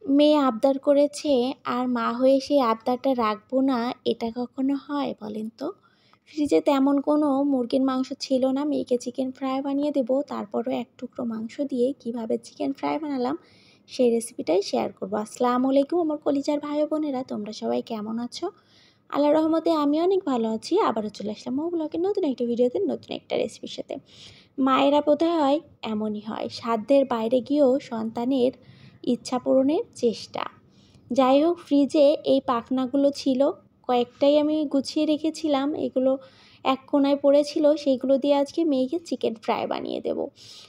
মেয়ে আবদার করেছে আর মা হয়ে সেই আবদারটা রাখবো না, এটা কখনো হয় বলেন তো? ফ্রিজে তেমন কোনো মুরগির মাংস ছিল না, মেয়েকে চিকেন ফ্রাই বানিয়ে দেবো। তারপরও এক টুকরো মাংস দিয়ে কিভাবে চিকেন ফ্রাই বানালাম সেই রেসিপিটাই শেয়ার করবো। আসসালামু আলাইকুম আমার কলিজার ভাই বোনেরা, তোমরা সবাই কেমন আছো? আল্লাহর রহমতে আমি অনেক ভালো আছি। আবারও চলে আসলাম ও ব্লগের নতুন একটা ভিডিওতে, নতুন একটা রেসিপির সাথে। মায়েরা বোধহয় হয় এমনই হয়, সাধ্যের বাইরে গিয়েও সন্তানের ইচ্ছা পূরণের চেষ্টা। যাই হোক, ফ্রিজে এই পাখনাগুলো ছিল, কয়েকটাই আমি গুছিয়ে রেখেছিলাম, এগুলো এক কোণায় পড়েছিল, সেইগুলো দিয়ে আজকে মেয়েকে চিকেন ফ্রাই বানিয়ে দেব।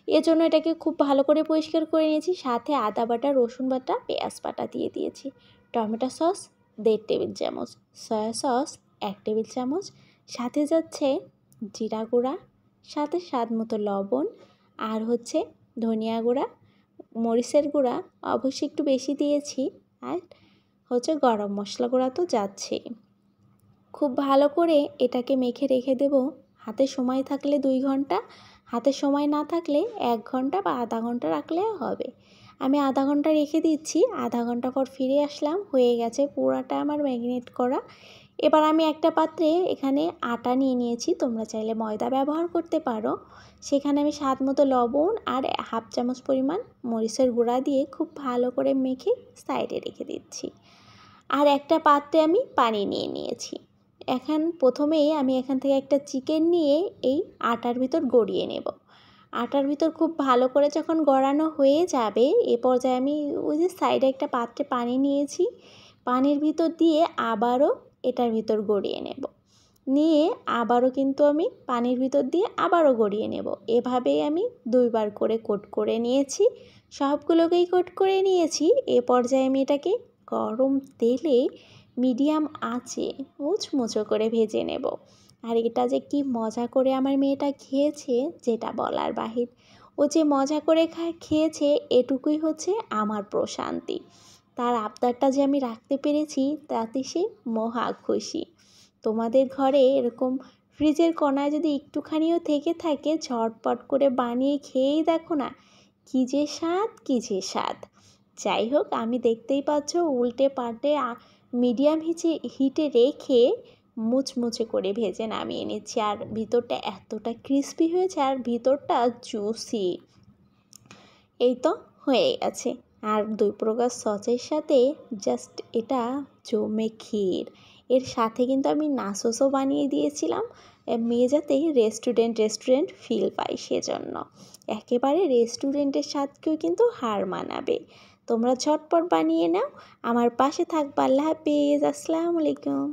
এজন্য এটাকে খুব ভালো করে পরিষ্কার করে নিয়েছি, সাথে আদা বাটা, রসুন বাটা, পেঁয়াজ বাটা দিয়ে দিয়েছি, টমেটো সস 1.5 টেবিল চামচ, সয়া সস 1 টেবিল চামচ, সাথে যাচ্ছে জিরা গুঁড়া, সাথে স্বাদ মতো লবণ, আর হচ্ছে ধনিয়া গুঁড়া, মরিচের গুঁড়া অবশ্যই একটু বেশি দিয়েছি, আর হচ্ছে গরম মশলা গুঁড়া তো যাচ্ছেই। খুব ভালো করে এটাকে মেখে রেখে দেব। হাতে সময় থাকলে 2 ঘন্টা, হাতে সময় না থাকলে 1 ঘন্টা বা আধা ঘন্টা রাখলে হবে। আমি আধা ঘন্টা রেখে দিচ্ছি, আধা ঘন্টা পর ফিরে আসলাম, হয়ে গেছে পুরাটা আমার ম্যারিনেট করা। এবার আমি একটা পাত্রে এখানে আটা নিয়ে নিয়েছি, তোমরা চাইলে ময়দা ব্যবহার করতে পারো। সেখানে আমি স্বাদ মতো লবণ আর 1/2 চামচ পরিমাণ মরিচের গুঁড়া দিয়ে খুব ভালো করে মেখে সাইডে রেখে দিচ্ছি। আর একটা পাত্রে আমি পানি নিয়ে নিয়েছি। এখন প্রথমেই আমি এখান থেকে একটা চিকেন নিয়ে এই আটার ভিতর গড়িয়ে নেব। আটার ভিতর খুব ভালো করে যখন গড়ানো হয়ে যাবে, এ পর্যায়ে আমি ওই যে সাইডে একটা পাত্রে পানি নিয়েছি, পানির ভিতর দিয়ে আবারও এটার ভিতর গড়িয়ে নেব। নিয়ে আবারও কিন্তু আমি পানির ভিতর দিয়ে আবারও গড়িয়ে নেব। এভাবেই আমি 2 বার করে কোট করে নিয়েছি, সবগুলোকেই কোট করে নিয়েছি। এ পর্যায়ে আমি এটাকে গরম তেলে মিডিয়াম আঁচে মুচমুচো করে ভেজে নেব। আর এটা যে কি মজা করে আমার মেয়েটা খেয়েছে, যেটা বলার বাহির। ও যে মজা করে খেয়েছে, এটুকুই হচ্ছে আমার প্রশান্তি। তার আবদারটা যে আমি রাখতে পেরেছি, তাতে সে মহা খুশি। তোমাদের ঘরে এরকম ফ্রিজের কোণায় যদি একটুখানিও থেকে থাকে, ঝটপট করে বানিয়ে খেয়েই দেখো না, কী যে স্বাদ, কী যে স্বাদ। যাই হোক, আমি দেখতেই পাচ্ছ উল্টে পাল্টে মিডিয়াম হিটে রেখে মুচমুচে করে ভেজে নামিয়ে নিচ্ছি। আর ভিতরটা এতটা ক্রিস্পি হয়েছে, আর ভিতরটা জুসি। এই তো হয়ে গেছে। আর 2 প্রকার সসের সাথে জাস্ট এটা জমে ক্ষীর। এর সাথে কিন্তু আমি নাসোসও বানিয়ে দিয়েছিলাম, মেয়ে যাতে রেস্টুরেন্ট ফিল পায় সেজন্য। একেবারে রেস্টুরেন্টের স্বাদকেও কিন্তু হার মানাবে। তোমরা ঝটপট বানিয়ে নাও। আমার পাশে থাকবা। আল্লাহ হাফেজ। আসসালামু আলাইকুম।